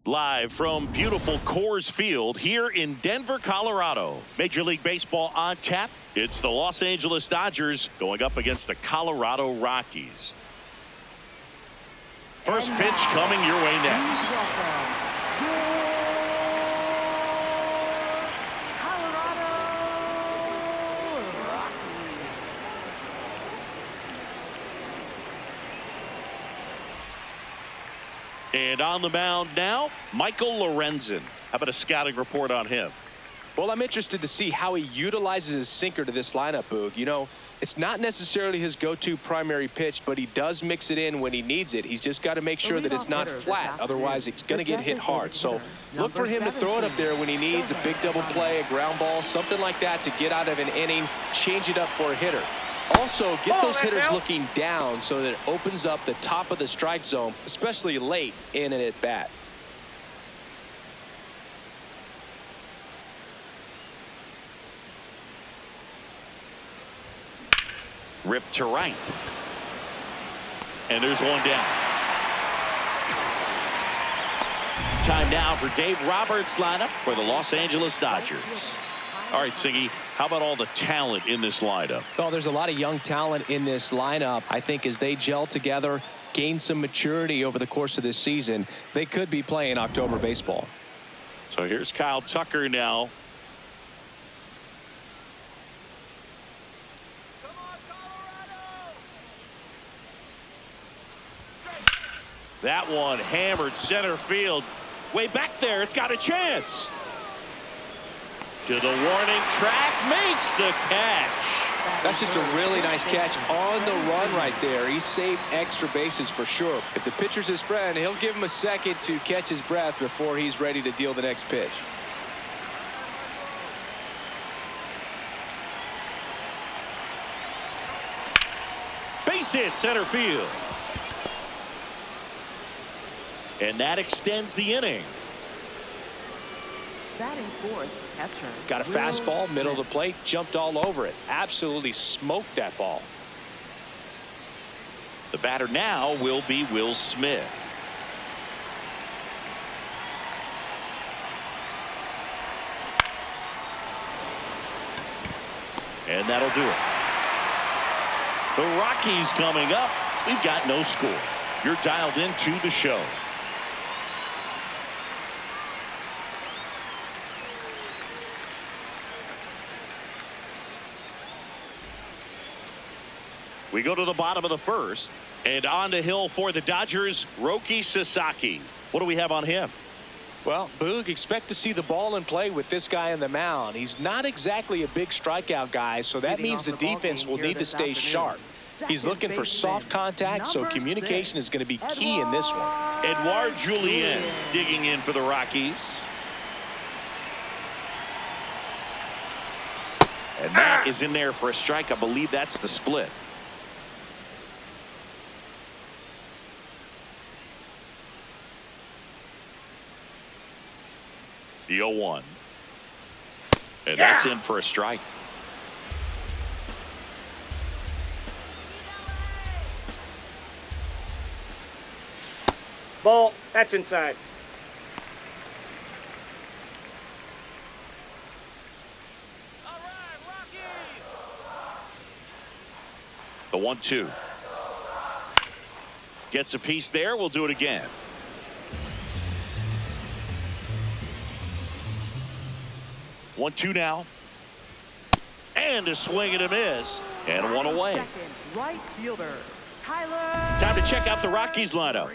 Live from beautiful Coors Field here in Denver, Colorado. Major League Baseball on tap. It's the Los Angeles Dodgers going up against the Colorado Rockies. First pitch coming your way next. And on the mound now, Michael Lorenzen. How about a scouting report on him? Well, I'm interested to see how he utilizes his sinker to this lineup, Boog. You know, it's not necessarily his go-to primary pitch, but he does mix it in when he needs it. He's just got to make sure that it's not flat. Otherwise, it's going to get hit hard. So look for him to throw it up there when he needs a big double play, a ground ball, something like that to get out of an inning, change it up for a hitter. Also, get those hitters looking down so that it opens up the top of the strike zone, especially late in and at bat. Ripped to right. And there's one down. Time now for Dave Roberts' lineup for the Los Angeles Dodgers. All right, Siggy, how about all the talent in this lineup? Well, there's a lot of young talent in this lineup. I think as they gel together, gain some maturity over the course of this season, they could be playing October baseball. So here's Kyle Tucker now. That one hammered center field. Way back there, it's got a chance. To the warning track, makes the catch. That's just a really nice catch on the run right there. He saved extra bases for sure. If the pitcher's his friend, he'll give him a second to catch his breath before he's ready to deal the next pitch. Base hit center field. And that extends the inning. Batting fourth, catcher. Got a fastball, middle of the plate, jumped all over it. Absolutely smoked that ball. The batter now will be Will Smith. And that'll do it. The Rockies coming up. We've got no score. You're dialed into the show. We go to the bottom of the first, and on the hill for the Dodgers, Roki Sasaki. What do we have on him? Well, Boog, expect to see the ball in play with this guy on the mound. He's not exactly a big strikeout guy, so that means the defense will need to stay sharp. He's looking for soft contact, so communication is going to be key in this one. Edouard Julien digging in for the Rockies. And that is in there for a strike. I believe that's the split. The 0-1. And that's in for a strike. Ball. That's inside. All right, Rockies. The 1-2. Gets a piece there. We'll do it again. 1-2 now. And a swing and a miss. And one away. Second, right fielder, Tyler. Time to check out the Rockies lineup.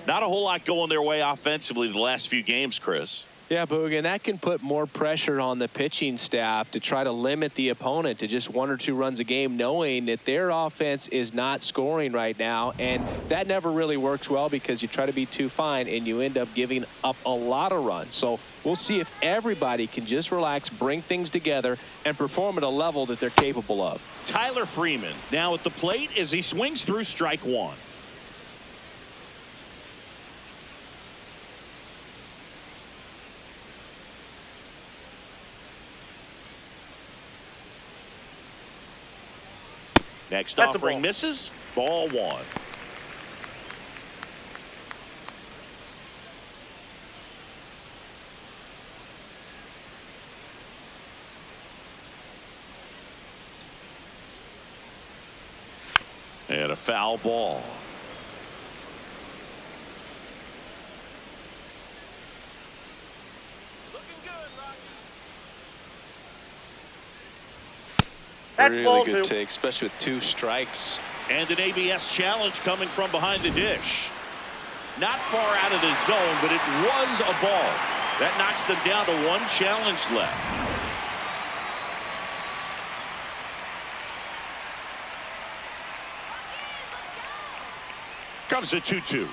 Not a whole lot going their way offensively the last few games, Chris. Yeah, Boog, and that can put more pressure on the pitching staff to try to limit the opponent to just 1 or 2 runs a game, knowing that their offense is not scoring right now. And that never really works well because you try to be too fine and you end up giving up a lot of runs. So we'll see if everybody can just relax, bring things together, and perform at a level that they're capable of. Tyler Freeman now at the plate as he swings through strike one. Next offering misses. Ball one. And a foul ball. Really good take, especially with 2 strikes. And an ABS challenge coming from behind the dish. Not far out of the zone, but it was a ball. That knocks them down to 1 challenge left. Comes a 2-2.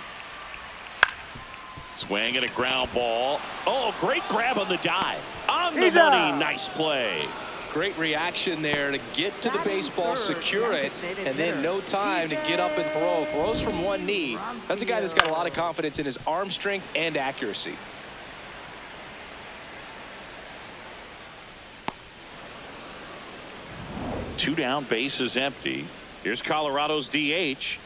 Swing and a ground ball. Oh, great grab on the dive. On the money. Nice play. Great reaction there to get to the baseball, secure it, and then no time to get up and throw. Throws from 1 knee. That's a guy that's got a lot of confidence in his arm strength and accuracy. Two down, bases empty. Here's Colorado's DH.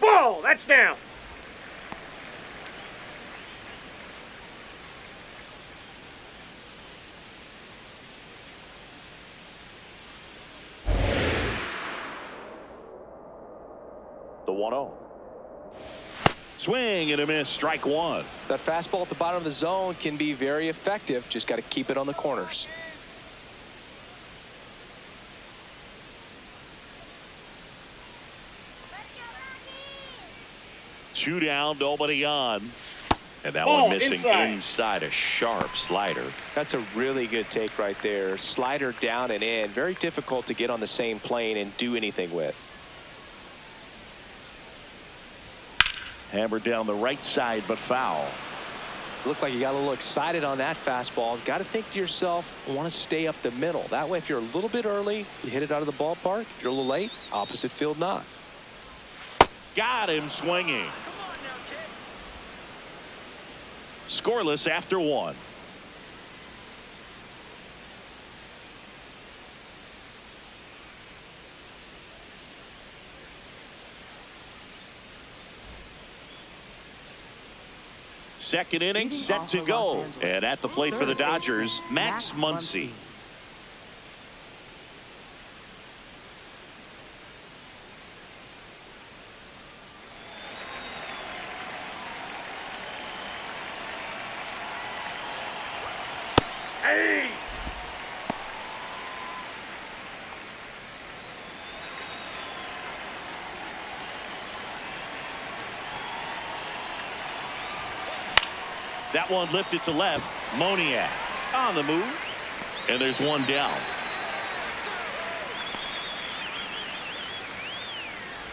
Ball, that's down. The 1-0. Swing and a miss, strike 1. That fastball at the bottom of the zone can be very effective. Just got to keep it on the corners. Two down, nobody on. And that Ball one missing inside a sharp slider. That's a really good take right there. Slider down and in. Very difficult to get on the same plane and do anything with. Hammered down the right side, but foul. Looked like you got a little excited on that fastball. Got to think to yourself, want to stay up the middle. That way, if you're a little bit early, you hit it out of the ballpark. If you're a little late, opposite field not. Got him swinging. Scoreless after 1. Second inning set to go. And at the plate for the Dodgers, Max Muncy. Hey! That one lifted to left. Moniak on the move. And there's one down.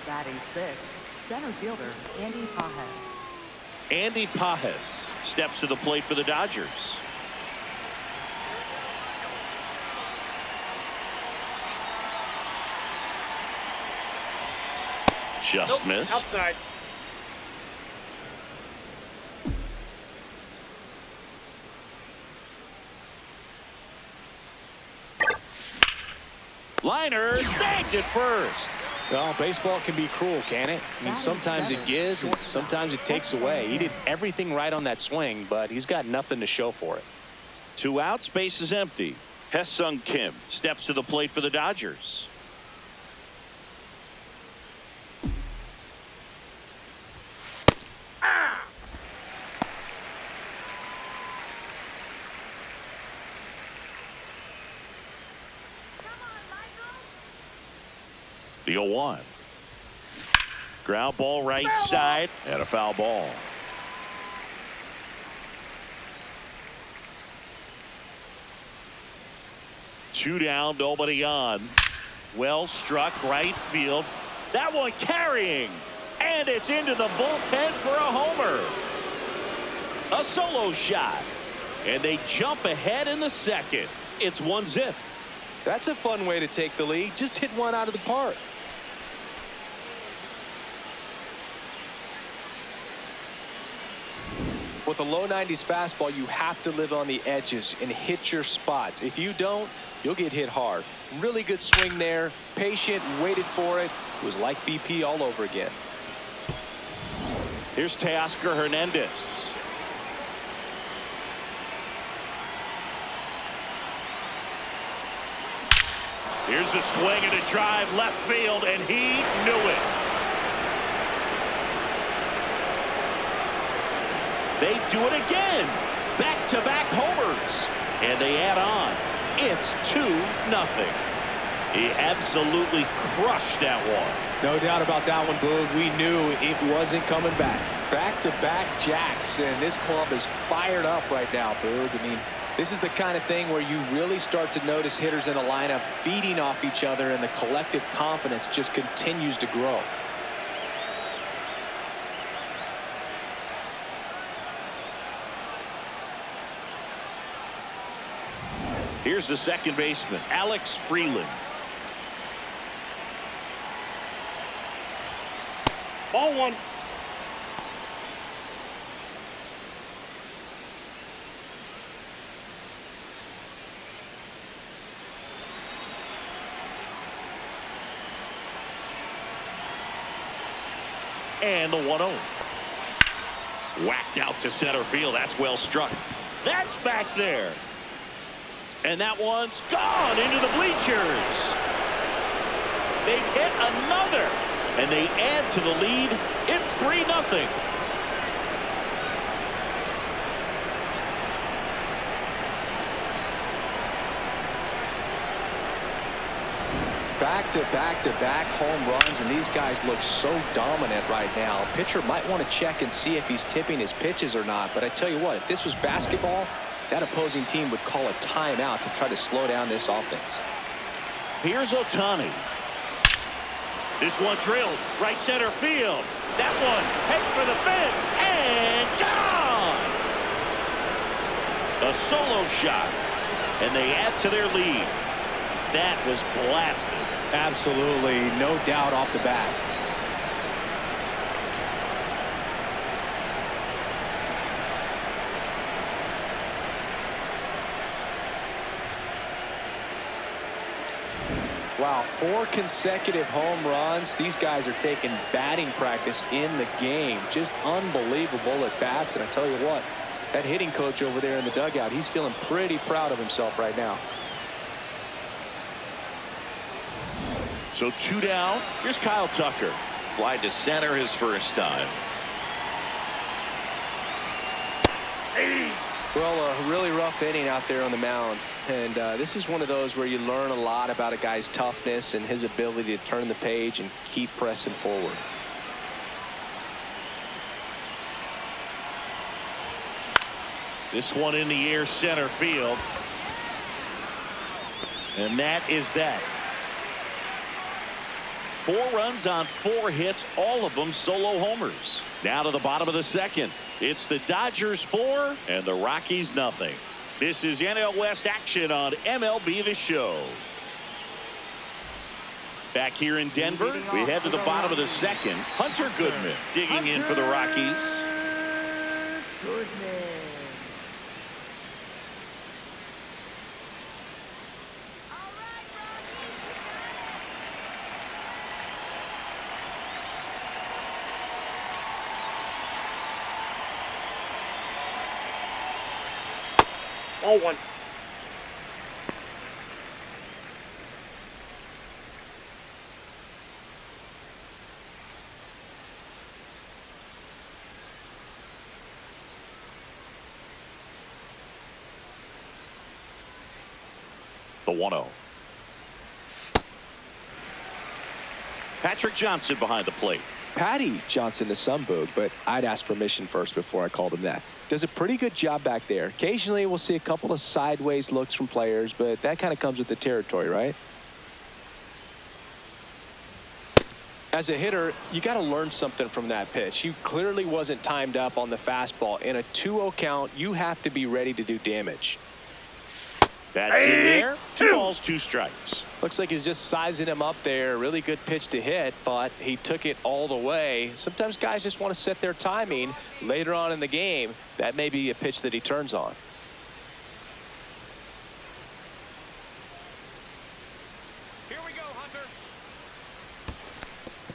Batting 6th, center fielder Andy Pajes. Andy Pajes steps to the plate for the Dodgers. Just missed. Outside. Liner snagged at first. Well, baseball can be cruel, can it? I mean, sometimes it gives and sometimes it takes away. He did everything right on that swing, but he's got nothing to show for it. 2 outs, base is empty. Hye-Sung Kim steps to the plate for the Dodgers. The 0-1. Ground ball right side and a foul ball. Two down, nobody on. Well struck right field. That one carrying. And it's into the bullpen for a homer. A solo shot. And they jump ahead in the second. It's 1-0. That's a fun way to take the lead. Just hit one out of the park. With a low 90s fastball, you have to live on the edges and hit your spots. If you don't, you'll get hit hard. Really good swing there. Patient, waited for it. It was like BP all over again. Here's Teoscar Hernandez. Here's a swing and a drive left field, and he knew it. They do it again. Back-to-back homers. And they add on. It's 2-0. He absolutely crushed that one. No doubt about that one, Boog. We knew it wasn't coming back. Back-to-back jacks, and this club is fired up right now, Boog. I mean, this is the kind of thing where you really start to notice hitters in a lineup feeding off each other, and the collective confidence just continues to grow. Here's the second baseman, Alex Freeland. Ball one. And the 1-0. Whacked out to center field. That's well struck. That's back there. And that one's gone into the bleachers. They've hit another. And they add to the lead. It's 3-0. Back-to-back home runs, and these guys look so dominant right now. A pitcher might want to check and see if he's tipping his pitches or not. But I tell you what, if this was basketball, that opposing team would call a timeout to try to slow down this offense. Here's Ohtani. This one drilled right center field. That one heading for the fence and gone. A solo shot, and they add to their lead. That was blasted. Absolutely, no doubt off the bat. Wow, 4 consecutive home runs. These guys are taking batting practice in the game. Just unbelievable at bats. And I tell you what, that hitting coach over there in the dugout, he's feeling pretty proud of himself right now. So 2 down. Here's Kyle Tucker. Fly to center his first time. Well, a really rough inning out there on the mound. And this is one of those where you learn a lot about a guy's toughness and his ability to turn the page and keep pressing forward. This one in the air center field. And that is that. 4 runs on 4 hits, all of them solo homers. Now to the bottom of the second. It's the Dodgers 4 and the Rockies nothing. This is NL West action on MLB The Show. Back here in Denver, we head to the bottom of the second. Hunter Goodman digging in for the Rockies. Goodman. 0-1. The 1-0. Patrick Johnson behind the plate. Patty Johnson to some, Boog, but I'd ask permission first before I called him that. Does a pretty good job back there. Occasionally we'll see a couple of sideways looks from players, but that kind of comes with the territory, right? As a hitter, you got to learn something from that pitch. He clearly wasn't timed up on the fastball. In a 2-0 count, you have to be ready to do damage. That's in there. 2 balls, 2 strikes. Looks like he's just sizing him up there. Really good pitch to hit, but he took it all the way. Sometimes guys just want to set their timing later on in the game. That may be a pitch that he turns on. Here we go, Hunter.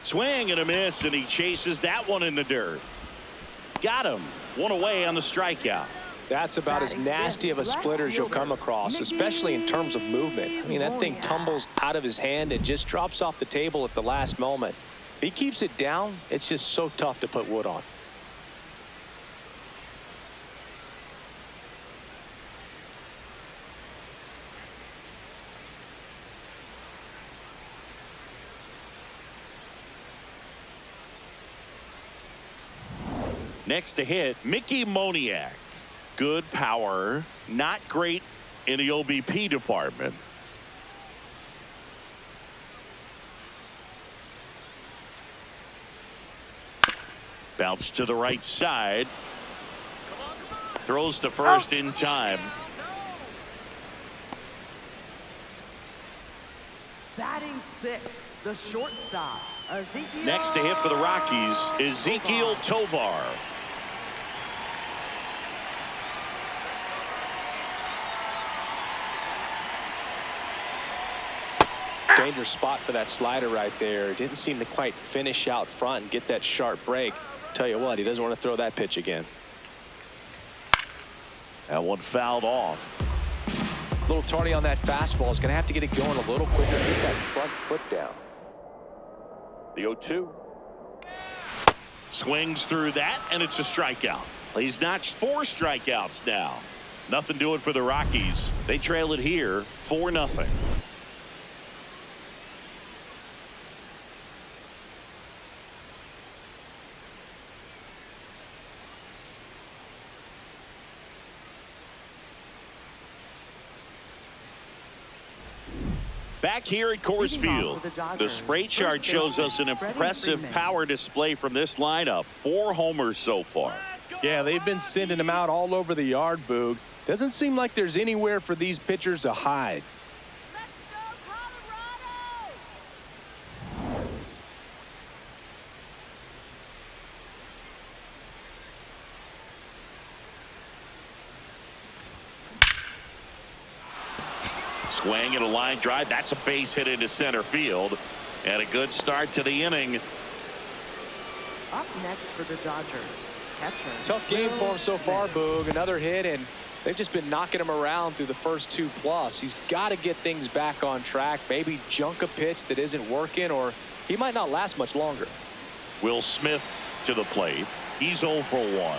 Swing and a miss, and he chases that one in the dirt. Got him. 1 away on the strikeout. That's about as nasty of a splitter as you'll come across, especially in terms of movement. I mean, that thing tumbles out of his hand and just drops off the table at the last moment. If he keeps it down, it's just so tough to put wood on. Next to hit, Mickey Moniak. Good power, not great in the OBP department. Bounce to the right side. Throws to first in time. Batting sixth, the shortstop, Ezekiel. Next to hit for the Rockies, Ezekiel Tovar. Dangerous spot for that slider right there. Didn't seem to quite finish out front and get that sharp break. Tell you what, he doesn't want to throw that pitch again. That one fouled off. A little tardy on that fastball. Is going to have to get it going a little quicker. Get that front foot down. The 0-2. Swings through that, and it's a strikeout. He's notched 4 strikeouts now. Nothing doing for the Rockies. They trail it here 4-0. Back here at Coors Field, the spray chart shows us an impressive power display from this lineup. 4 homers so far. Yeah, they've been sending them out all over the yard, Boog. Doesn't seem like there's anywhere for these pitchers to hide. Swing and a line drive. That's a base hit into center field. And a good start to the inning. Up next for the Dodgers, catcher. Tough game for him so far, Boog. Another hit, and they've just been knocking him around through the first 2+. He's got to get things back on track. Maybe junk a pitch that isn't working, or he might not last much longer. Will Smith to the plate. He's 0 for 1.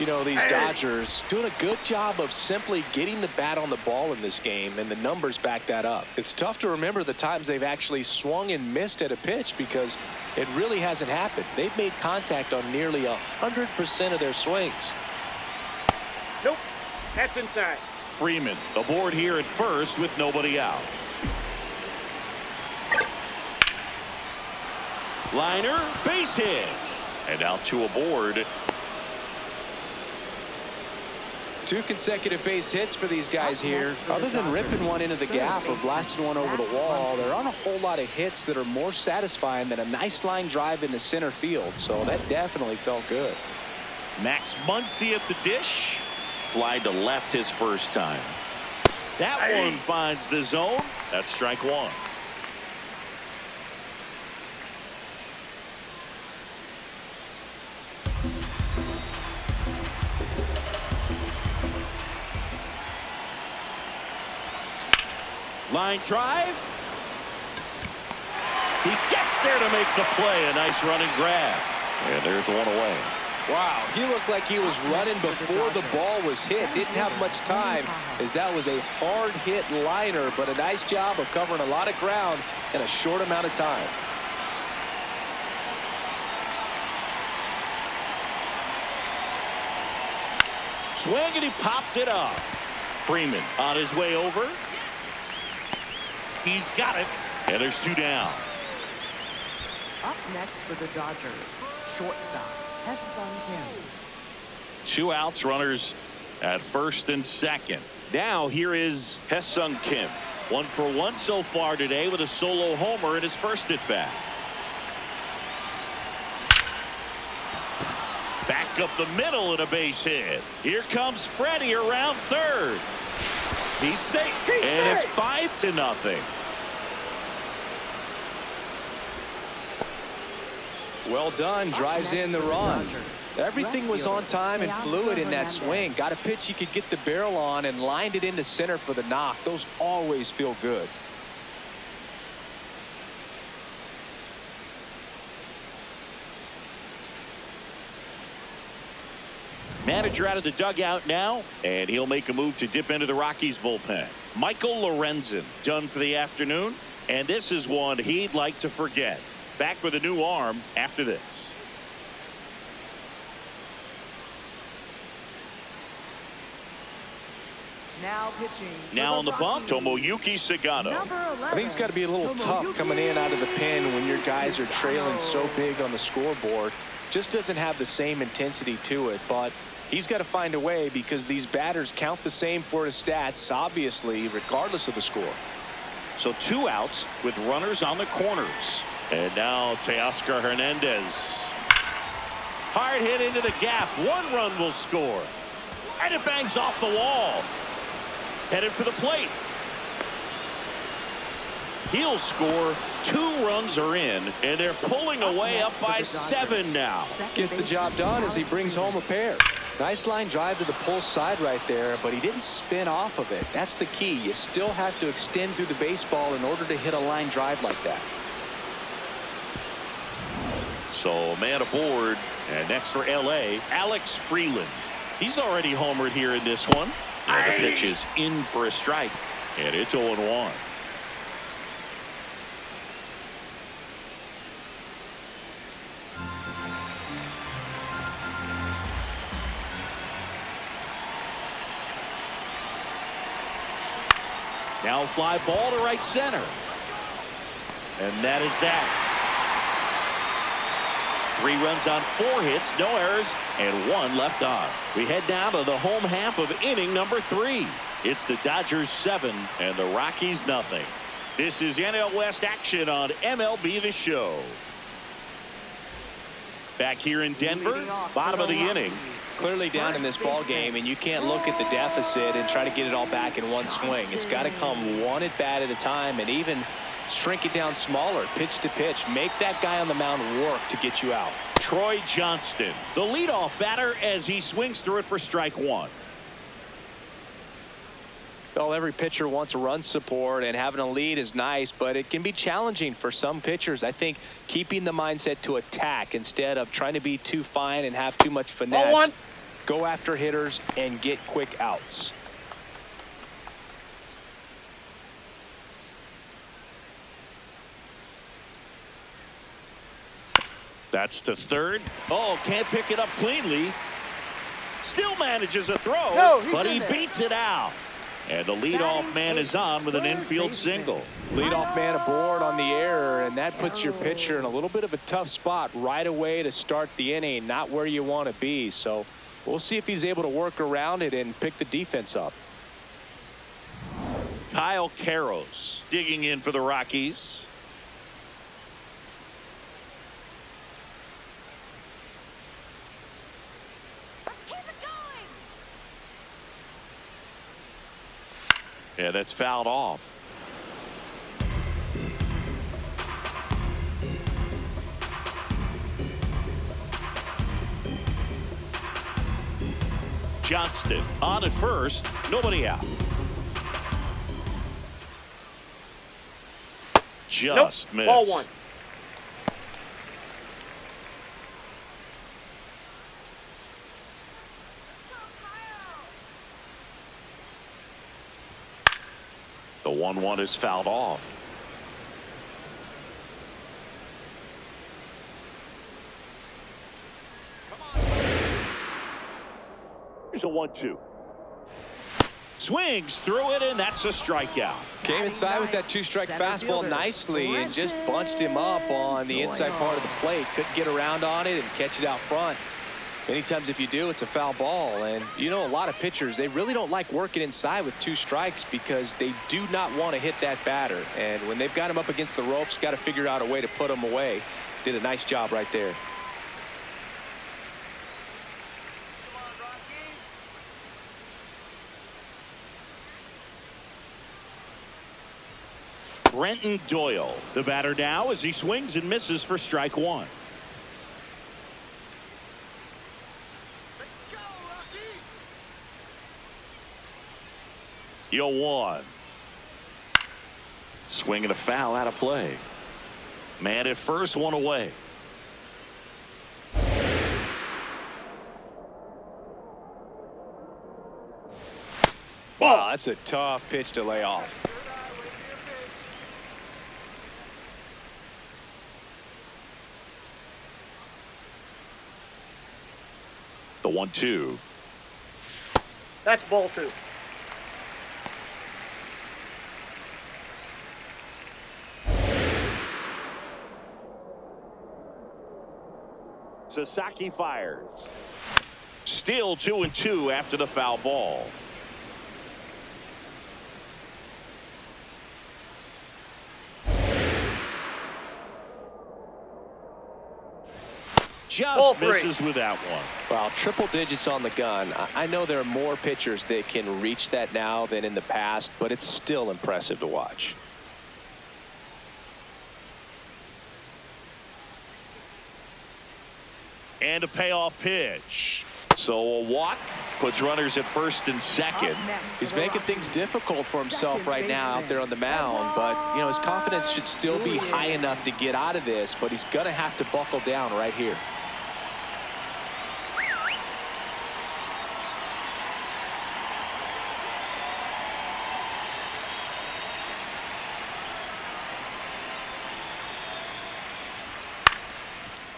You know, these Dodgers doing a good job of simply getting the bat on the ball in this game, and the numbers back that up. It's tough to remember the times they've actually swung and missed at a pitch because it really hasn't happened. They've made contact on nearly 100% of their swings. Nope. That's inside. Freeman aboard here at first with nobody out. Liner, base hit. And now 2 aboard. 2 consecutive base hits for these guys here. Other than ripping one into the gap or blasting one over the wall, there aren't a whole lot of hits that are more satisfying than a nice line drive into center field. So that definitely felt good. Max Muncy at the dish. Fly to left his first time. That one finds the zone. That's strike 1. Line drive. He gets there to make the play. A nice running grab. And there's one away. Wow, he looked like he was running before the ball was hit. Didn't have much time, as that was a hard hit liner, but a nice job of covering a lot of ground in a short amount of time. Swing, and he popped it up. Freeman on his way over. He's got it, and there's 2 down. Up next for the Dodgers, shortstop, Kim. 2 outs, runners at first and second. Now here is Hyesung Kim. 1 for 1 so far today with a solo homer in his first at bat. Back up the middle and a base hit. Here comes Freddie around third. He's safe, and it's 5-0. Well done, drives in the run. Everything was on time and fluid in that swing. Got a pitch he could get the barrel on and lined it into center for the knock. Those always feel good. Manager out of the dugout now, and he'll make a move to dip into the Rockies bullpen. Michael Lorenzen done for the afternoon, and this is one he'd like to forget. Back with a new arm after this. Now pitching. Now on the bump, Tomoyuki Sagano. I think it's got to be a little tough coming in out of the pen when your guys are trailing so big on the scoreboard. Just doesn't have the same intensity to it, but he's got to find a way because these batters count the same for his stats, obviously, regardless of the score. So 2 outs with runners on the corners. And now Teoscar Hernandez. Hard hit into the gap. 1 run will score. And it bangs off the wall. Headed for the plate. He'll score. 2 runs are in, and they're pulling away up by 7 now. Gets the job done as he brings home a pair. Nice line drive to the pull side right there, but he didn't spin off of it. That's the key. You still have to extend through the baseball in order to hit a line drive like that. So a man aboard, and next for LA, Alex Freeland. He's already homered here in this one. And the pitch is in for a strike, and it's 0-1. Now fly ball to right center. And that is that. 3 runs on 4 hits, no errors, and 1 left on. We head down to the home half of inning number 3. It's the Dodgers 7 and the Rockies nothing. This is NL West action on MLB The Show. Back here in Denver, bottom of the inning. Clearly down in this ball game, and you can't look at the deficit and try to get it all back in one swing. It's got to come 1 at bat at a time, and even shrink it down smaller, pitch to pitch. Make that guy on the mound work to get you out. Troy Johnston, the leadoff batter, as he swings through it for strike 1. Well, every pitcher wants a run support, and having a lead is nice, but it can be challenging for some pitchers. I think keeping the mindset to attack instead of trying to be too fine and have too much finesse. Go after hitters and get quick outs. That's to third. Oh, can't pick it up cleanly. Still manages a throw, but he beats it out. And the leadoff man is on with an infield single. Leadoff man aboard on the error, and that puts your pitcher in a little bit of a tough spot right away to start the inning, not where you want to be. So we'll see if he's able to work around it and pick the defense up. Kyle Karros digging in for the Rockies. Yeah, that's fouled off. Johnston on at first, nobody out. Just missed. Ball 1. The 1-1 is fouled off. Here's a 1-2. Swings through it, and that's a strikeout. Came inside with that 2-strike fastball nicely and just bunched him up on the inside part of the plate. Couldn't get around on it and catch it out front. Many times if you do, it's a foul ball. And you know, a lot of pitchers, they really don't like working inside with 2 strikes because they do not want to hit that batter. And when they've got him up against the ropes, got to figure out a way to put him away. Did a nice job right there. Brenton Doyle, the batter now as he swings and misses for strike 1. 0-1. Swinging a foul out of play. Man at first, one away. Wow, that's a tough pitch to lay off. The 1-2. That's ball 2. Sasaki fires. Still 2-2 after the foul ball. Just misses with that one. Well, triple digits on the gun. I know there are more pitchers that can reach that now than in the past, but it's still impressive to watch. And a payoff pitch. So a walk puts runners at first and second. He's making things difficult for himself right now out there on the mound, but you know his confidence should still be high enough to get out of this, but he's gonna have to buckle down right here.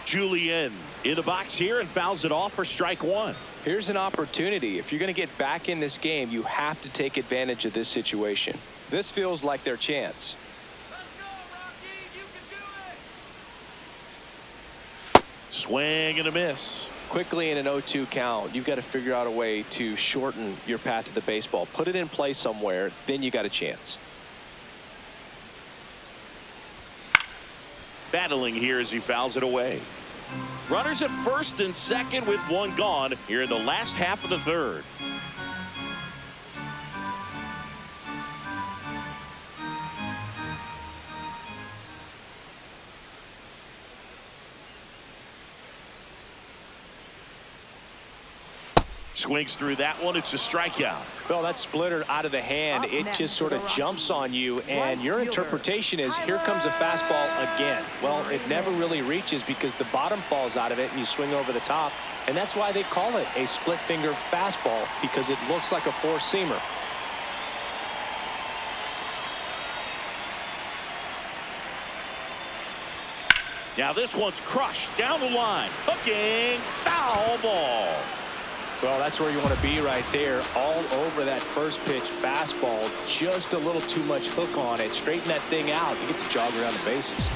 Julian in the box here and fouls it off for strike one. Here's an opportunity. If you're going to get back in this game, you have to take advantage of this situation. This feels like their chance. Let's go, Rockies. You can do it. Swing and a miss. Quickly in an 0-2 count, you've got to figure out a way to shorten your path to the baseball. Put it in play somewhere, then you got a chance. Battling here as he fouls it away. Runners at first and second with one gone here in the last half of the third. Swings through that one. It's a strikeout. Well, that splitter out of the hand, it just sort of jumps on you, and your interpretation is here comes a fastball again. Well, it never really reaches because the bottom falls out of it and you swing over the top, and that's why they call it a split finger fastball, because it looks like a four-seamer. Now this one's crushed down the line. Hooking, foul ball. Well, that's where you want to be right there, all over that first pitch fastball. Just a little too much hook on it. Straighten that thing out. You get to jog around the bases.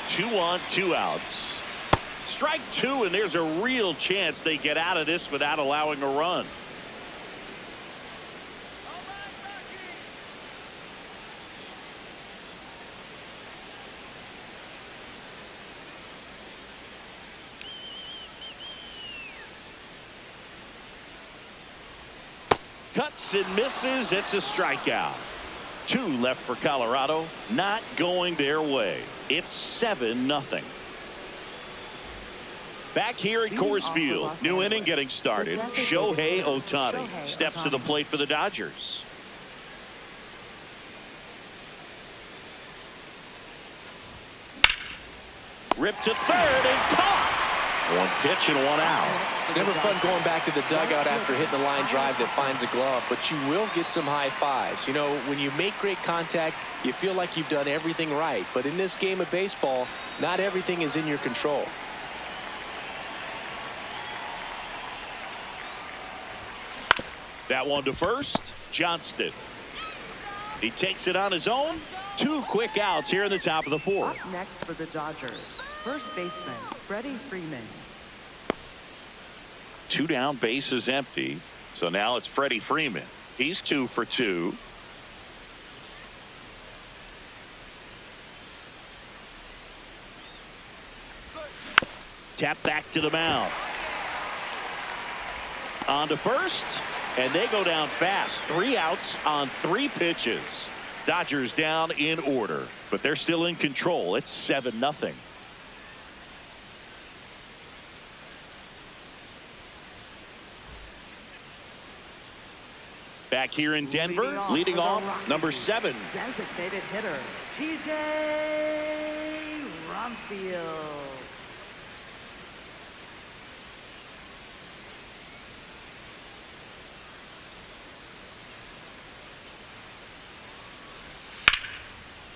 Two on, two outs. Strike two, and there's a real chance they get out of this without allowing a run. Cuts and misses. It's a strikeout. Two left for Colorado. Not going their way. It's 7-0. Back here at Coors Field. New inning getting started. Shohei Ohtani steps to the plate for the Dodgers. Ripped to third and caught. One pitch and one out. It's never fun going back to the dugout after hitting a line drive that finds a glove, but you will get some high fives. You know, when you make great contact, you feel like you've done everything right. But in this game of baseball, not everything is in your control. That one to first. Johnston. He takes it on his own. Two quick outs here in the top of the fourth. Up next for the Dodgers, first baseman Freddie Freeman. Two down, bases empty. So now it's Freddie Freeman. He's 2 for 2. Tap back to the mound. On to first, and they go down fast. 3 outs on 3 pitches. Dodgers down in order, but they're still in control. It's 7-0. Back here in Denver, leading off, number 7. Designated hitter, TJ Rumfield.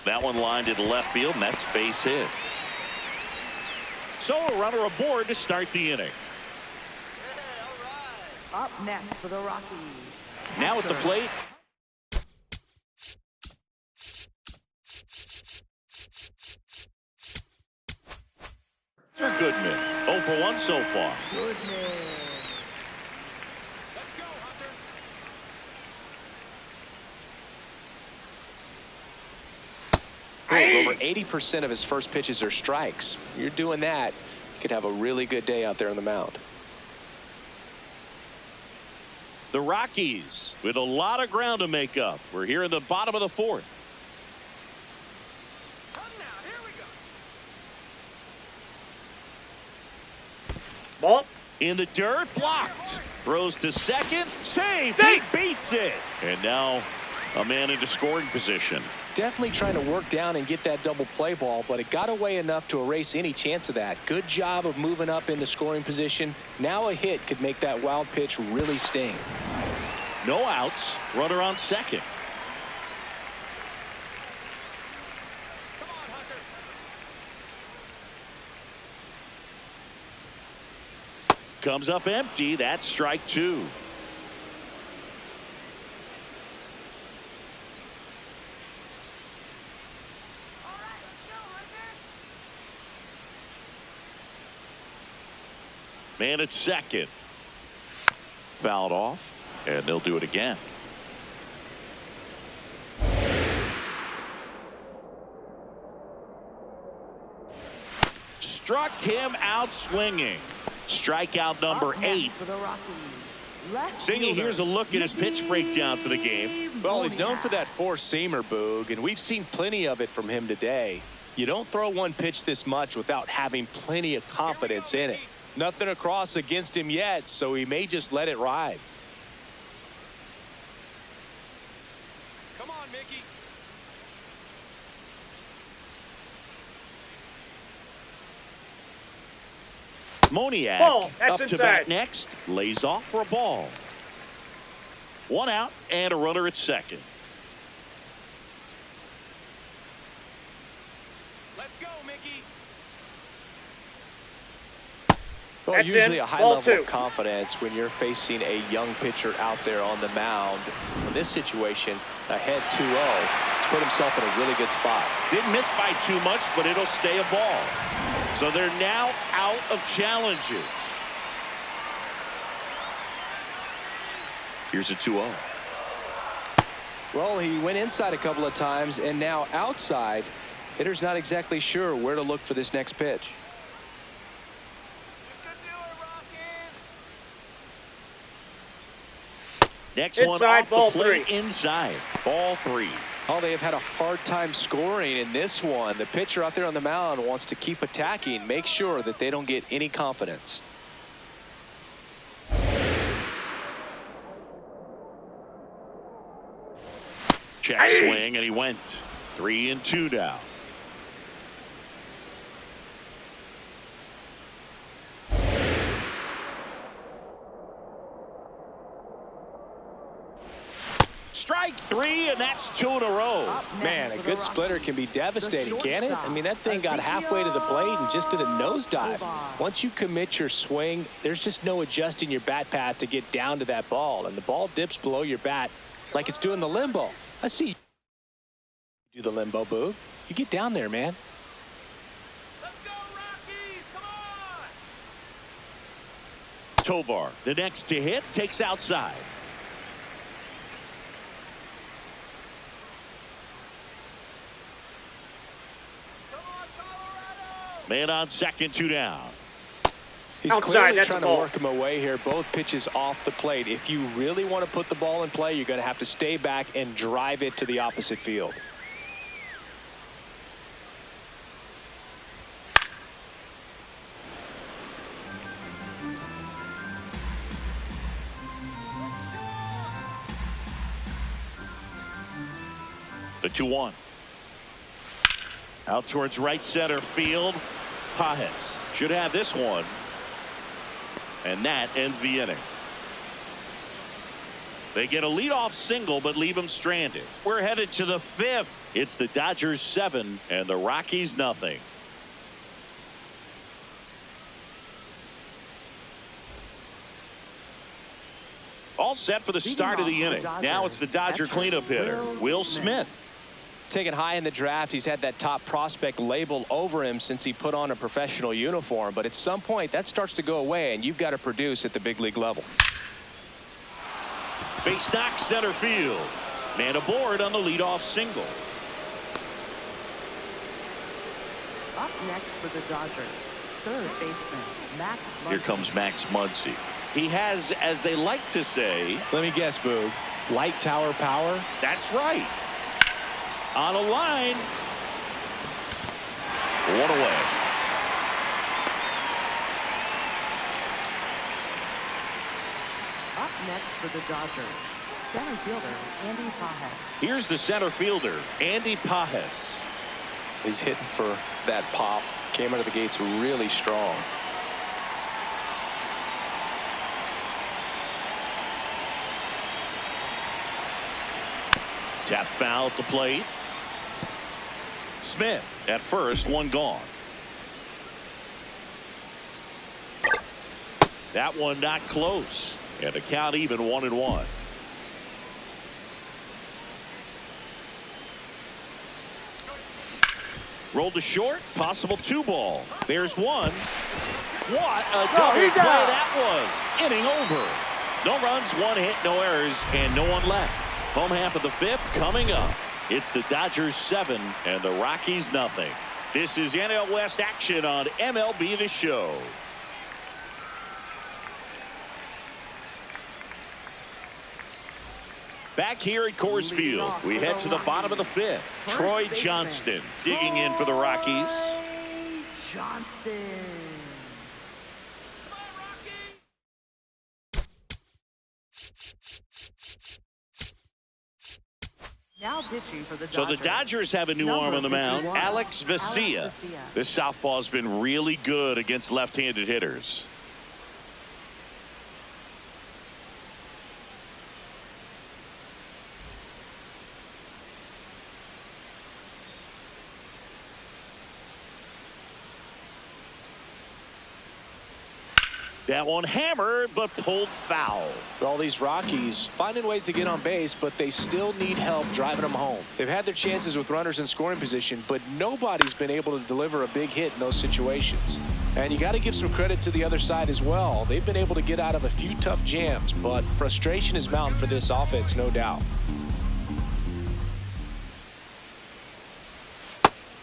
That one lined into left field, and that's base hit. So a runner aboard to start the inning. Up next for the Rockies. Now at the plate. Goodman. 0 for 1 so far. Goodman. Over 80% of his first pitches are strikes. You're doing that, you could have a really good day out there on the mound. The Rockies with a lot of ground to make up. We're here in the bottom of the 4th. Come now, here we go. Ball. In the dirt, blocked. Throws to second, save. He beats it. And now a man into scoring position. Definitely trying to work down and get that double play ball, but it got away enough to erase any chance of that. Good job of moving up into scoring position. Now a hit could make that wild pitch really sting. No outs. Runner on second. Come on, Hunter. Comes up empty. That's strike 2. Man at second. Fouled off, and they'll do it again. Struck him out swinging. Strikeout number 8. For the Rockies. Singy, here's a look at his pitch breakdown for the game. Well, he's known for that four-seamer, Boog, and we've seen plenty of it from him today. You don't throw one pitch this much without having plenty of confidence in it. Nothing across against him yet, so he may just let it ride. Come on, Mickey. Moniak Ball. That's up to inside. bat next. Lays off for a ball. 1 out and a runner at second. Let's go, Mickey. Well, That's usually in. a high Ball level 2. of confidence when you're facing a young pitcher out there on the mound. In this situation, ahead 2-0, he's put himself in a really good spot. Didn't miss by too much, but it'll stay a ball. So they're now out of challenges. Here's a 2-0. Well, he went inside a couple of times, and now outside. Hitter's not exactly sure where to look for this next pitch. Next Inside, one off ball the plate, 3. inside. Ball 3. Oh, they have had a hard time scoring in this one. The pitcher out there on the mound wants to keep attacking, make sure that they don't get any confidence. Check swing, and he went. 3-2 now. Strike 3, and that's 2 in a row. Man, a good splitter can be devastating, can't it? I mean, that thing got halfway to the plate and just did a nosedive. Once you commit your swing, there's just no adjusting your bat path to get down to that ball, and the ball dips below your bat like it's doing the limbo. I see you do the limbo, Boog. You get down there, man. Let's go, Rockies! Come on! Tovar, the next to hit, takes outside. Come on, Colorado! Man on second, 2 down. He's Outside, clearly that's trying the to ball. work him away here. Both pitches off the plate. If you really want to put the ball in play, you're going to have to stay back and drive it to the opposite field. The 2-1. Out towards right center field. Pajes should have this one. And that ends the inning. They get a leadoff single but leave him stranded. We're headed to the 5th. It's the Dodgers 7 and the Rockies nothing. All set for the start of the inning. Now it's the Dodger cleanup hitter, Will Smith. Taken high in the draft, he's had that top prospect label over him since he put on a professional uniform. But at some point, that starts to go away, and you've got to produce at the big league level. Base knock center field. Man aboard on the leadoff single. Up next for the Dodgers, third baseman, Max Muncy. Here comes Max Muncy. He has, as they like to say, Let me guess, Boog. Light tower power? that's right. On a line. One away. Up next for the Dodgers, center fielder, Andy Pajes. Here's the center fielder, Andy Pajes. He's hitting for that pop. Came out of the gates really strong. Tap foul at the plate. Smith at first, one gone. That one not close. And the count even 1-1. Rolled to short, possible 2-ball. There's one. What a double play that was. Inning over. No runs, one hit, no errors, and no one left. Home half of the 5th coming up. It's the Dodgers 7 and the Rockies nothing. This is NL West action on MLB The Show. Back here at Coors Field, we head to the bottom of the 5th. Troy Johnston digging in for the Rockies. Johnston. Now pitching for the Dodgers. So the Dodgers have a new arm on the mound, Alex Vesia. This southpaw's been really good against left-handed hitters. That one hammered, but pulled foul. All these Rockies finding ways to get on base, but they still need help driving them home. They've had their chances with runners in scoring position, but nobody's been able to deliver a big hit in those situations. And you got to give some credit to the other side as well. They've been able to get out of a few tough jams, but frustration is mounting for this offense, no doubt.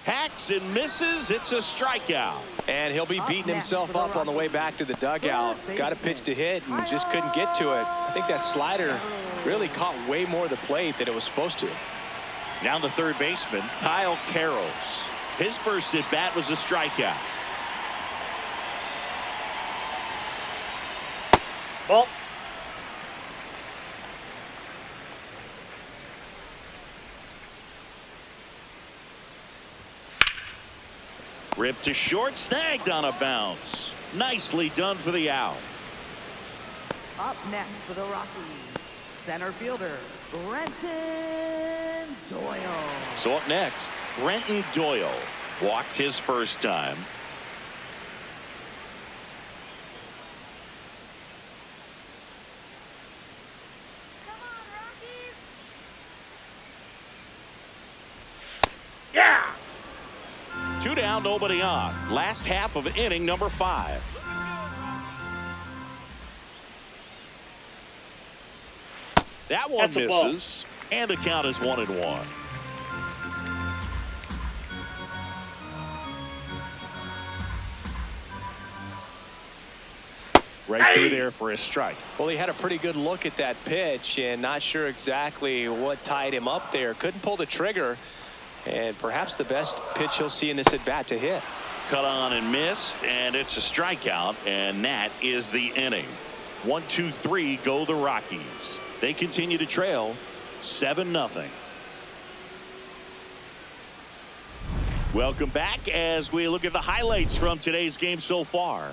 Hacks and misses. It's a strikeout. And he'll be beating himself up on the way back to the dugout. Got a pitch to hit and just couldn't get to it. I think that slider really caught way more of the plate than it was supposed to. Now the third baseman, Kyle Carroll's. His first at bat was a strikeout. Ball. Ripped to short, snagged on a bounce. Nicely done for the out. Up next for the Rockies, center fielder, Brenton Doyle. So up next, Brenton Doyle walked his first time. Yeah. 2 down, nobody on. Last half of inning number 5. That one That's a ball. misses, and the count is 1-1. Right through there for a strike. Well, he had a pretty good look at that pitch and not sure exactly what tied him up there. Couldn't pull the trigger, and perhaps the best pitch he'll see in this at bat to hit. Cut on and missed, and it's a strikeout, and that is the inning. 1-2-3 go the Rockies. They continue to trail 7-0. Welcome back as we look at the highlights from today's game so far.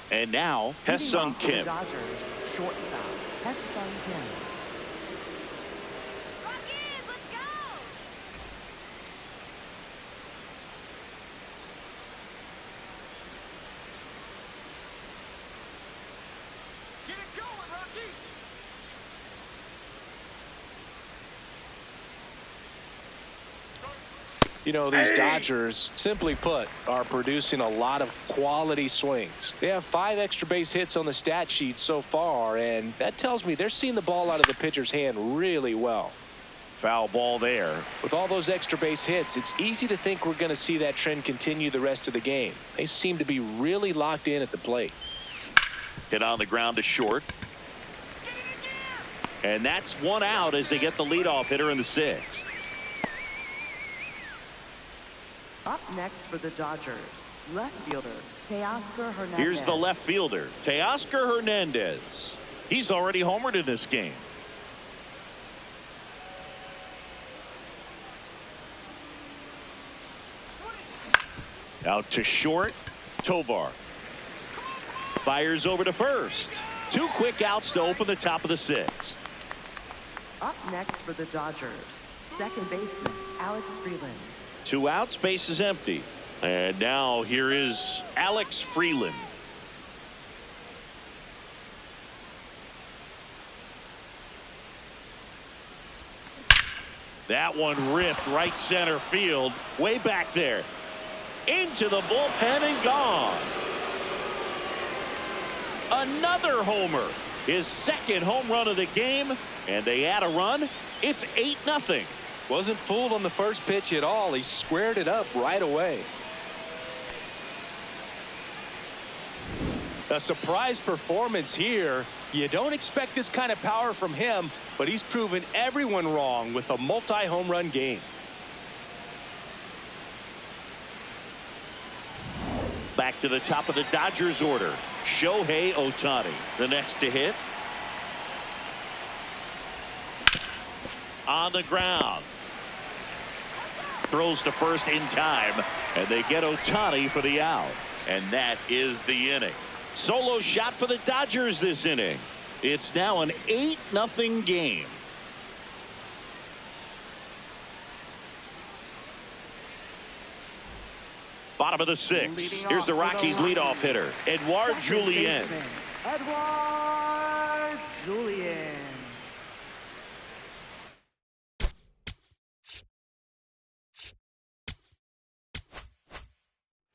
And now, Hesung Kim. Dodgers, shortstop, Hesung Kim. Rockies, let's go! Get it going, Rockies! You know, these Dodgers, simply put, are producing a lot of quality swings. They have 5 extra base hits on the stat sheet so far, and that tells me they're seeing the ball out of the pitcher's hand really well. Foul ball there. With all those extra base hits, it's easy to think we're going to see that trend continue the rest of the game. They seem to be really locked in at the plate. Hit on the ground to short. And that's one out as they get the leadoff hitter in the 6th. Up next for the Dodgers, left fielder, Teoscar Hernandez. Here's the left fielder, Teoscar Hernandez. He's already homered in this game. Out to short, Tovar. Fires over to first. 2 quick outs to open the top of the 6th. Up next for the Dodgers, second baseman, Alex Freeland. 2 outs, base is empty. And now here is Alex Freeland. That one ripped right center field, way back there. Into the bullpen and gone. Another homer. His 2nd home run of the game, and they add a run. It's 8-0. Wasn't fooled on the first pitch at all. He squared it up right away. A surprise performance here. You don't expect this kind of power from him, but he's proven everyone wrong with a multi-home run game. Back to the top of the Dodgers order. Shohei Ohtani, the next to hit. On the ground. Throws to first in time, and they get Ohtani for the out. And that is the inning. Solo shot for the Dodgers this inning. It's now an 8-0 game. Bottom of the 6th. Here's the Rockies leadoff hitter, Edouard Julien. Edouard Julien.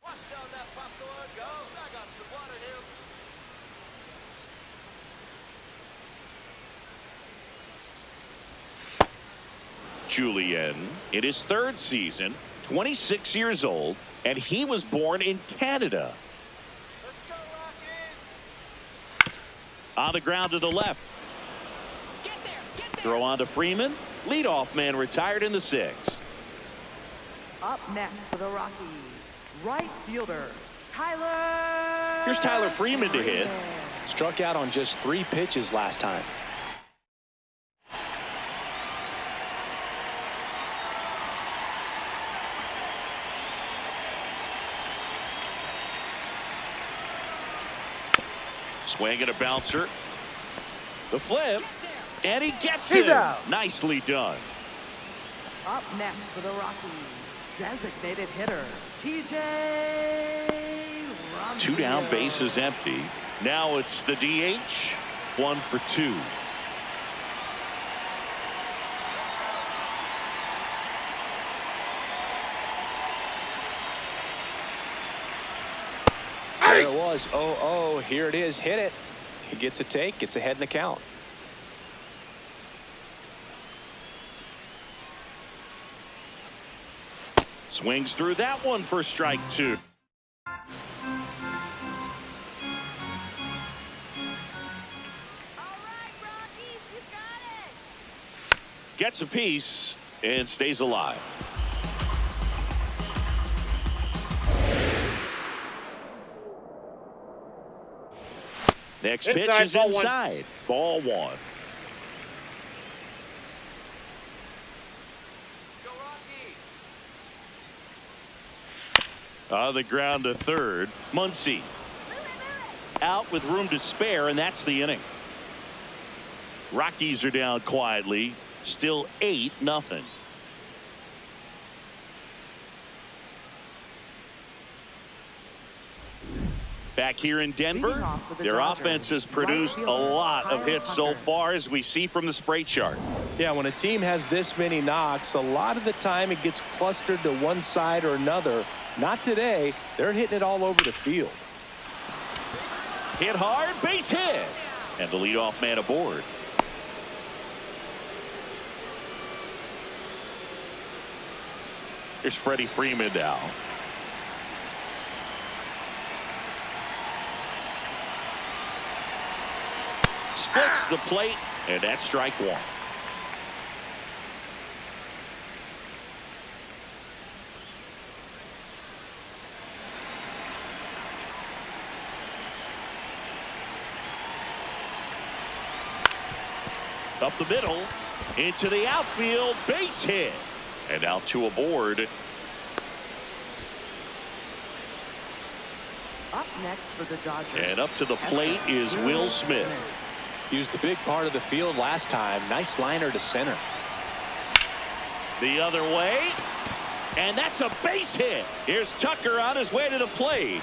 Wash down that popcorn, go. I got some water here. Julien in his 3rd season, 26 years old, and he was born in Canada. Let's go, Rockies! On the ground to the left. Get there! Throw on to Freeman. Leadoff man retired in the 6th. Up next for the Rockies, right fielder, Tyler. Here's Tyler Freeman to hit. Struck out on just 3 pitches last time. Swing and a bouncer. The flip. And he gets He's it. out. Nicely done. Up next for the Rockies, designated hitter, TJ Two down, bases empty. Now it's the DH. 1 for 2. There it was. Oh, here it is. Hit it. He gets a take, gets ahead in the count. Swings through that one for strike 2. All right, Rockies, you got it. Gets a piece and stays alive. Next pitch is inside. Ball 1. Go Rockies. On the ground to third. Muncy out with room to spare, and that's the inning. Rockies are down quietly. Still 8-0. Back here in Denver, their offense has produced a lot of hits so far, as we see from the spray chart. Yeah, when a team has this many knocks, a lot of the time it gets clustered to one side or another. Not today. They're hitting it all over the field. Hit hard, base hit. And the leadoff man aboard. Here's Freddie Freeman now. Splits the plate, and that's strike 1. Up the middle, into the outfield, base hit. And out to aboard. Up next for the Dodgers. And up to the plate is Will Smith. Used the big part of the field last time. Nice liner to center. The other way. And that's a base hit. Here's Tucker on his way to the plate.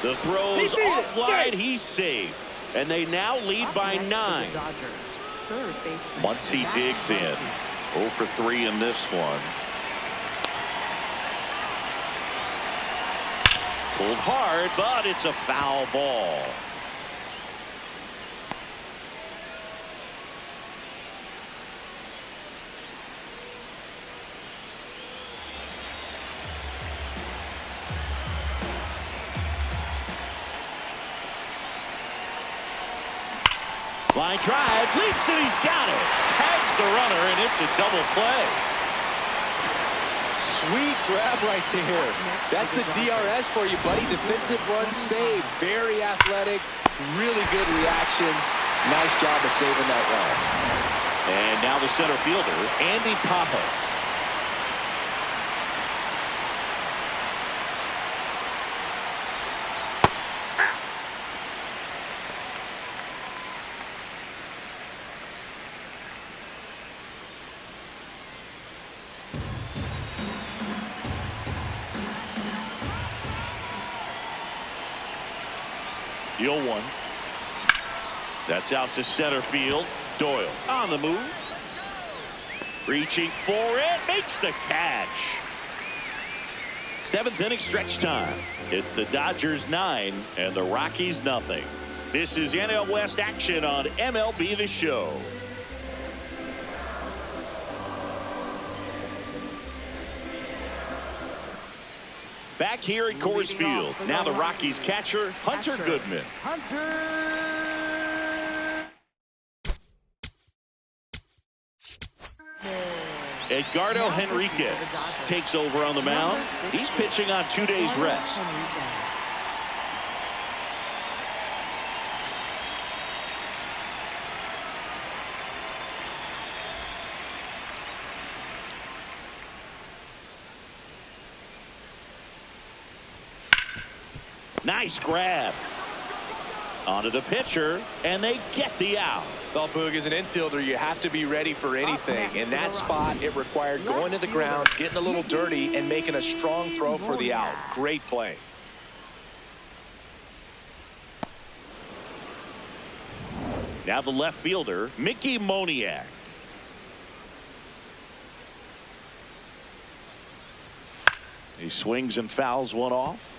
The throw's offline. He's safe. And they now lead by 9. Muncy digs in. 0 for 3 in this one. Pulled hard, but it's a foul ball. Line drive, leaps and he's got it. Tags the runner, and it's a double play. Sweet grab right there. That's the DRS for you, buddy. Defensive run save. Very athletic. Really good reactions. Nice job of saving that run. And now the center fielder, Andy Pappas. The 0-1. That's out to center field. Doyle on the move. Reaching for it. Makes the catch. 7th inning stretch time. It's the Dodgers 9 and the Rockies nothing. This is NL West action on MLB The Show. Back here at Coors Field. Now the Rockies catcher, Hunter Goodman. Edgardo Henriquez takes over on the mound. He's pitching on 2 days rest. Nice grab. Onto the pitcher, and they get the out. Well, Boog, as an infielder, you have to be ready for anything. In that spot, it required going to the ground, getting a little dirty, and making a strong throw for the out. Great play. Now the left fielder, Mickey Moniak. He swings and fouls one off.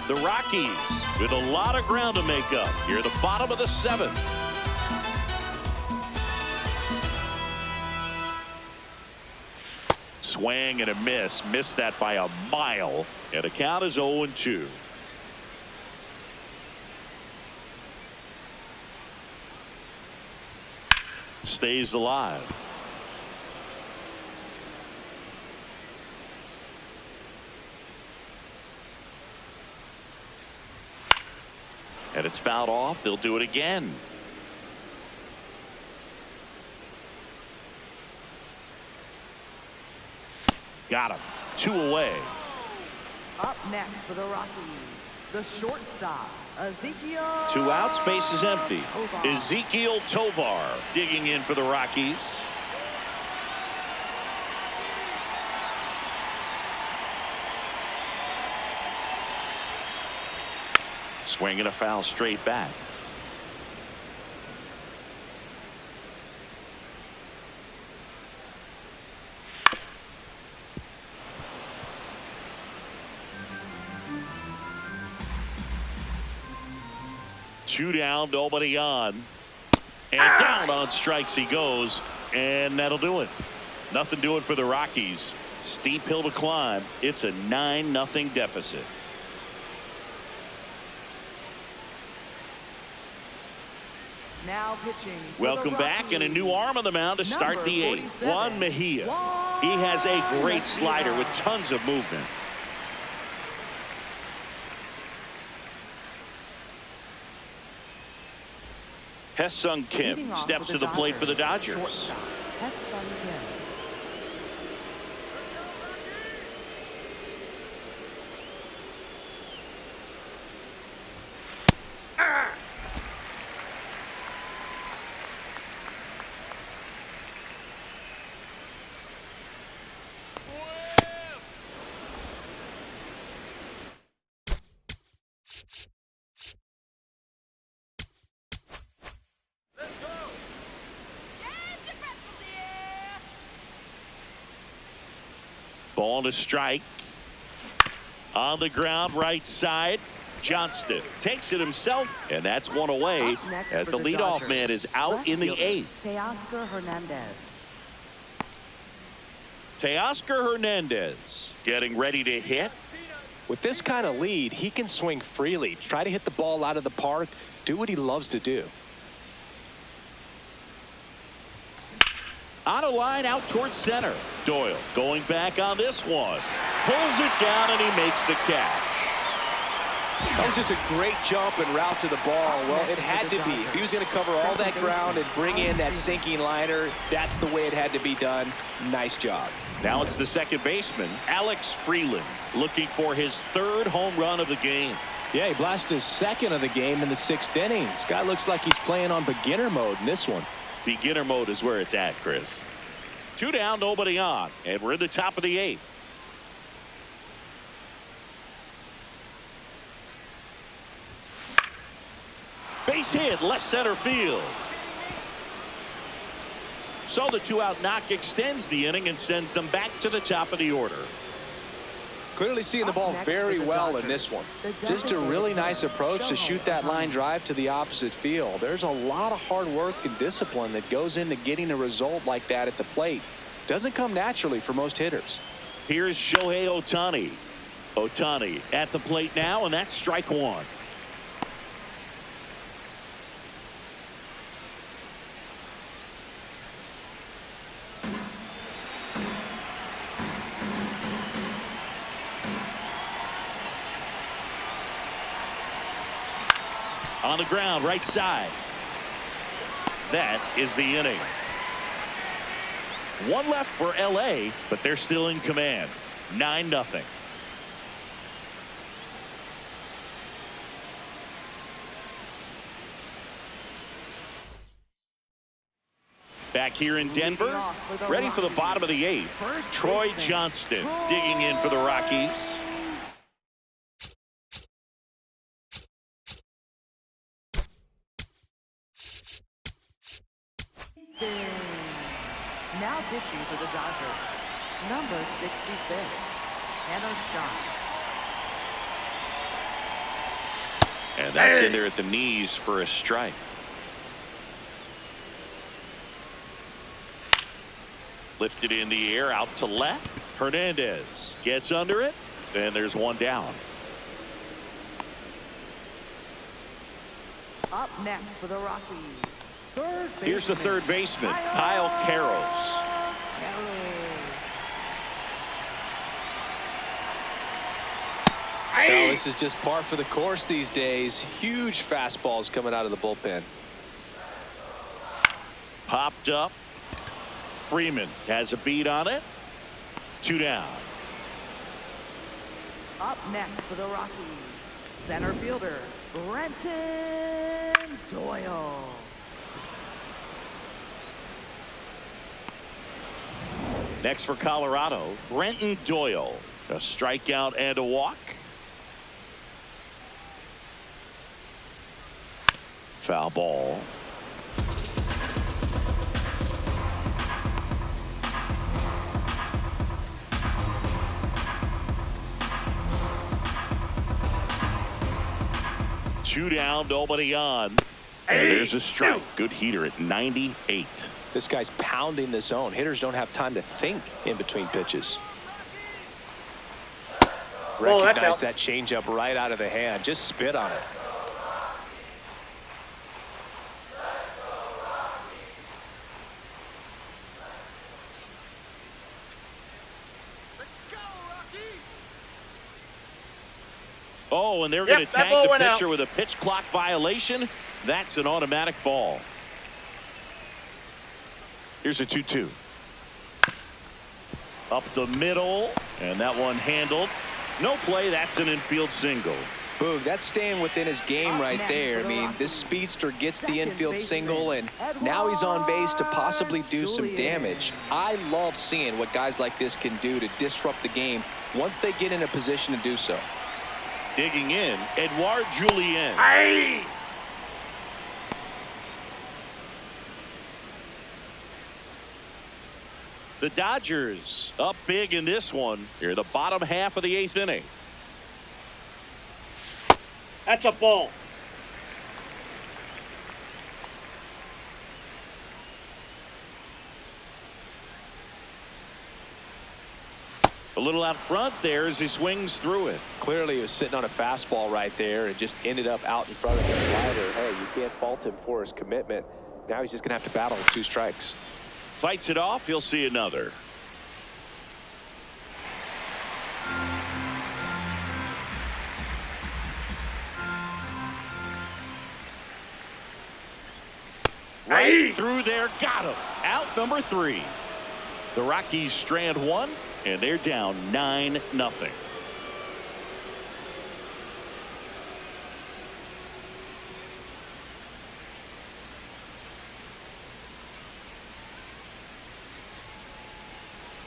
The Rockies with a lot of ground to make up here at the bottom of the seventh. Swing and a miss. Missed that by a mile. And the count is 0-2. Stays alive. And it's fouled off. They'll do it again. Got him. 2 away. Up next for the Rockies, the shortstop, Ezekiel. 2 outs, base is empty. Tovar. Ezekiel Tovar digging in for the Rockies. Swinging a foul straight back. Two down, nobody on. And down on strikes he goes. And that'll do it. Nothing doing for the Rockies. Steep hill to climb. It's a 9-0 deficit. Now pitching. Welcome back, and a new arm on the mound to start the 8th. Juan Mejia. He has a great slider with tons of movement. Hesung Kim steps to the plate for the Dodgers. Ball to strike. On the ground, right side. Johnston takes it himself, and that's one away as the leadoff man is out in the 8th. Teoscar Hernandez. Teoscar Hernandez getting ready to hit. With this kind of lead, he can swing freely, try to hit the ball out of the park, do what he loves to do. On a line out towards center. Doyle going back on this one. Pulls it down and he makes the catch. That was just a great jump and route to the ball. Well, it had to be. If he was going to cover all that ground and bring in that sinking liner, that's the way it had to be done. Nice job. Now it's the second baseman, Alex Freeland, looking for his 3rd home run of the game. Yeah, he blasted his 2nd of the game in the 6th inning. This guy looks like he's playing on beginner mode in this one. Beginner mode is where it's at, Chris. 2 down, nobody on, and we're in the top of the 8th. Base hit, left center field. So the 2-out knock extends the inning and sends them back to the top of the order. Clearly seeing the ball very well in this one. Just a really nice approach to shoot that line drive to the opposite field. There's a lot of hard work and discipline that goes into getting a result like that at the plate. Doesn't come naturally for most hitters. Here's Shohei Ohtani. Ohtani at the plate now, and that's strike 1. On the ground, right side. That is the inning. 1 left for LA, but they're still in command. 9-0. Back here in Denver, ready for the bottom of the 8th. Troy Johnston digging in for the Rockies. Now pitching for the Dodgers, number 66, Tanner Scott. And that's in there at the knees for a strike. Lifted in the air out to left. Hernandez gets under it. And there's one down. Up next for the Rockies, third baseman. Here's the third baseman, Kyle Caros. Well, this is just par for the course these days. Huge fastballs coming out of the bullpen. Popped up. Freeman has a beat on it. 2 down. Up next for the Rockies, center fielder, Brenton Doyle. Next for Colorado, Brenton Doyle. A strikeout and a walk. Foul ball. Two down, nobody on. And there's a strike. Good heater at 98. This guy's pounding the zone. Hitters don't have time to think in between pitches. Recognize that changeup right out of the hand. Just spit on it. Oh, and they're going to tag the pitcher with a pitch clock violation. That's an automatic ball. Here's a 2-2. Up the middle, and that one handled. No play. That's an infield single. Boog, that's staying within his game right there. I mean, this speedster gets the infield single, and now he's on base to possibly do some damage. I love seeing what guys like this can do to disrupt the game once they get in a position to do so. Digging in, Edouard Julien. The Dodgers up big in this one. Here, the bottom half of the 8th inning. That's a ball. A little out front there as he swings through it. Clearly he was sitting on a fastball right there and just ended up out in front of the slider. Hey, you can't fault him for his commitment. Now he's just going to have to battle with 2 strikes. Fights it off. He'll see another. Right through there. Got him. Out number 3. The Rockies strand 1. And they're down 9-0.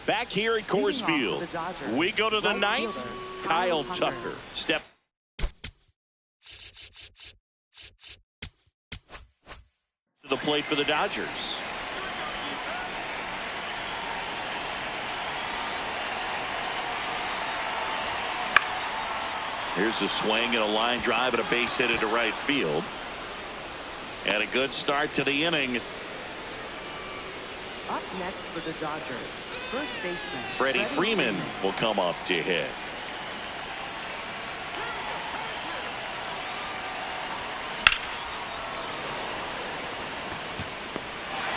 Back here at Coors Field, we go to the 9th. Kyle Tucker step. To the plate for the Dodgers. Here's a swing and a line drive and a base hit into right field. And a good start to the inning. Up next for the Dodgers, first baseman Freddie Freeman will come up to hit.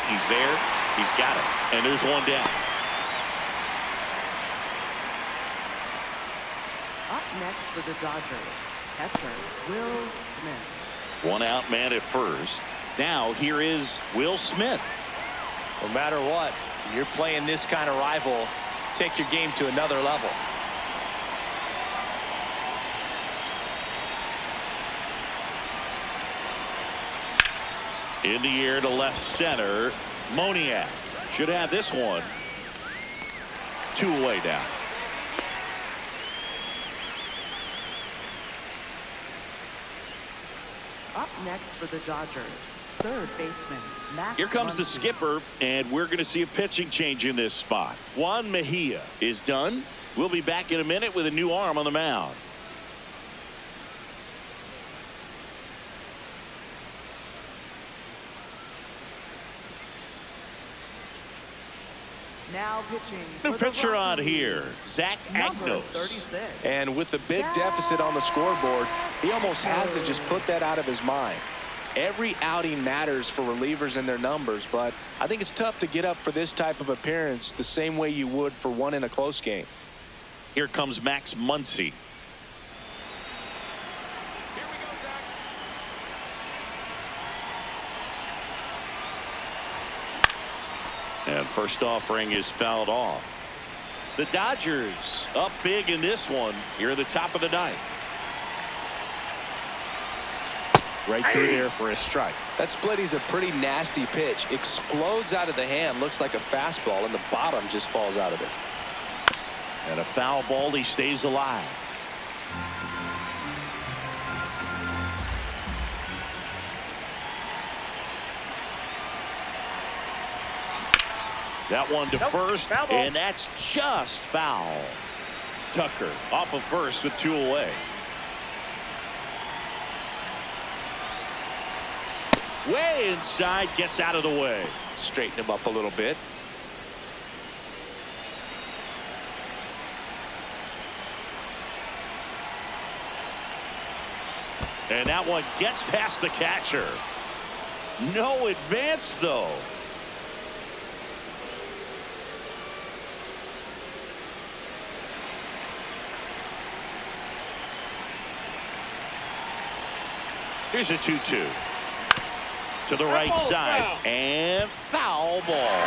He's there. He's got it. And there's one down. Up next for the Dodgers, catcher Will Smith. One out man at first. Now here is Will Smith. No matter what, you're playing this kind of rival, take your game to another level. In the air to left center. Moniak should have this one. 2 away now. Up next for the Dodgers, third baseman, Max Here comes the Muncy. skipper, and we're going to see a pitching change in this spot. Juan Mejia is done. We'll be back in a minute with a new arm on the mound. Now pitching. New for the pitcher on Rockies, here, Zach number Agnos. 36. And with the big deficit on the scoreboard, he almost has to just put that out of his mind. Every outing matters for relievers and their numbers, but I think it's tough to get up for this type of appearance the same way you would for one in a close game. Here comes Max Muncy. And first offering is fouled off. The Dodgers up big in this one here at the top of the ninth. Right through there for a strike. That split is a pretty nasty pitch. Explodes out of the hand, looks like a fastball, and the bottom just falls out of it. And a foul ball, he stays alive. That one to first, and that's just foul. Tucker off of first with 2 away. Way inside, gets out of the way. Straighten him up a little bit. And that one gets past the catcher. No advance, though. Here's a 2-2. To the right side. And foul ball.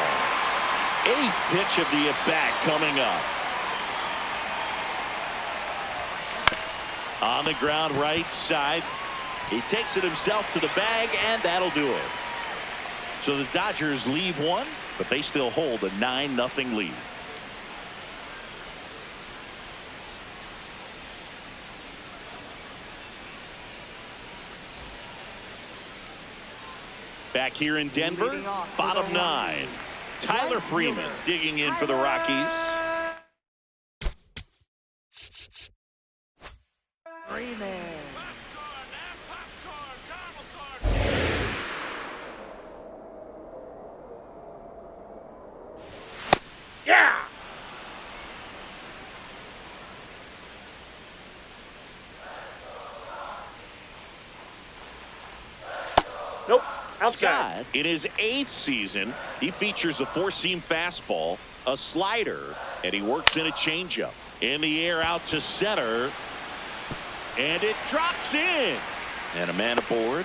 8th pitch of the at-bat coming up. On the ground right side. He takes it himself to the bag, and that'll do it. So the Dodgers leave one, but they still hold a 9-0 lead. Back here in Denver, bottom 9. Tyler Freeman digging in for the Rockies. Freeman. Yeah! Nope. Outside. Scott, in his 8th season, he features a 4-seam fastball, a slider, and he works in a changeup. In the air out to center, and it drops in. And a man aboard.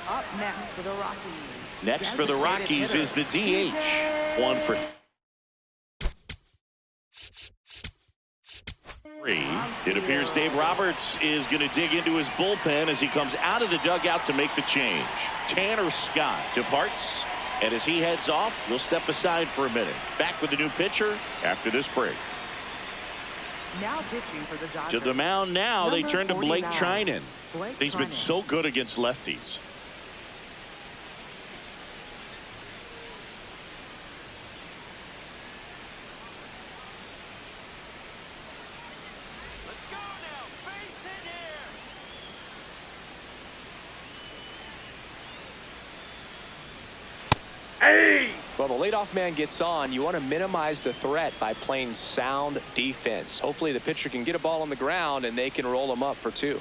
Up next for the Rockies. Next for the Rockies is the DH. 1 for 3. It appears Dave Roberts is going to dig into his bullpen as he comes out of the dugout to make the change. Tanner Scott departs, and as he heads off, we'll step aside for a minute. Back with the new pitcher after this break. Now pitching for the Dodgers. To the mound now, they Number turn to Blake 49. Trinan. Blake He's been Trinan. so good against lefties. Let's go now. Base hit here. Hey! Well, the leadoff man gets on. You want to minimize the threat by playing sound defense. Hopefully the pitcher can get a ball on the ground and they can roll him up for 2.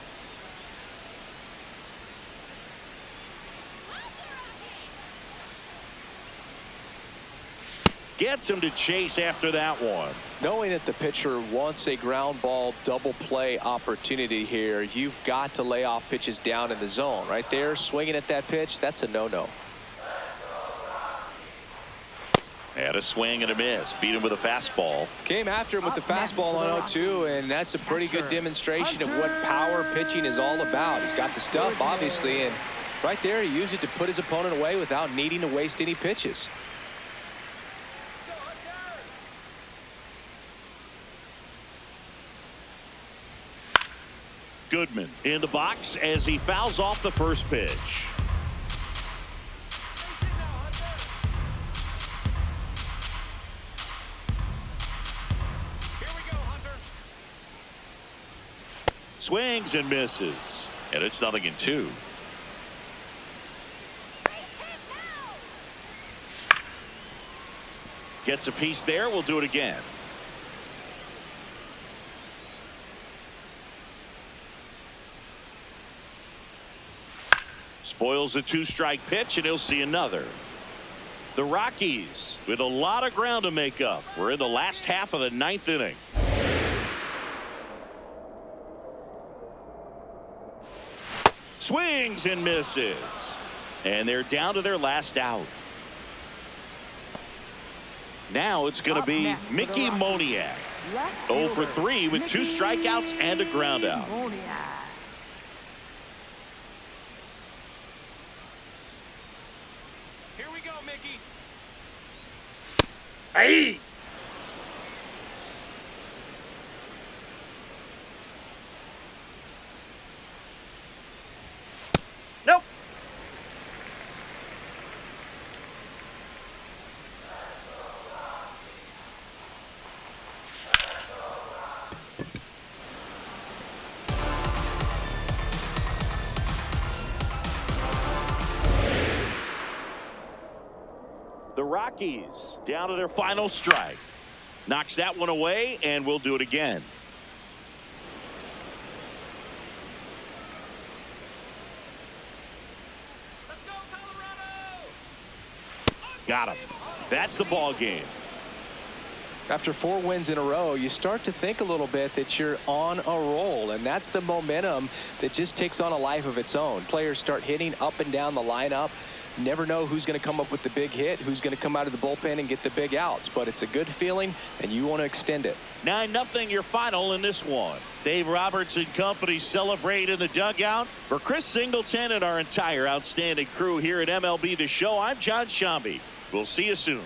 Gets him to chase after that one. Knowing that the pitcher wants a ground ball double play opportunity here, you've got to lay off pitches down in the zone. Right there, swinging at that pitch, that's a no-no. Had a swing and a miss. Beat him with a fastball. Came after him with the fastball on 0-2, and that's a pretty good demonstration of what power pitching is all about. He's got the stuff, obviously, and Right there, he used it to put his opponent away without needing to waste any pitches. Goodman in the box as he fouls off the first pitch. Here we go, Hunter. Swings and misses, and it's 0-2. Gets a piece there. We'll do it again. Spoils the 2-strike pitch, and he'll see another. The Rockies with a lot of ground to make up. We're in the last half of the 9th inning. Swings and misses, and they're down to their last out. Now it's going to be Mickey Moniak. 0 for 3 with 2 strikeouts and a ground out. Here we go, Mickey. Hey! Nope. The Rockies down to their final strike. Knocks that one away, and we'll do it again. Let's go, Colorado. Got him. That's the ball game. After 4 wins in a row, you start to think a little bit that you're on a roll, and that's the momentum that just takes on a life of its own. Players start hitting up and down the lineup. Never know who's going to come up with the big hit, who's going to come out of the bullpen and get the big outs, but it's a good feeling, and you want to extend it. 9-0 your final in this one. Dave Roberts and company celebrate in the dugout. For Chris Singleton and our entire outstanding crew here at MLB The Show, I'm John Shambi. We'll see you soon.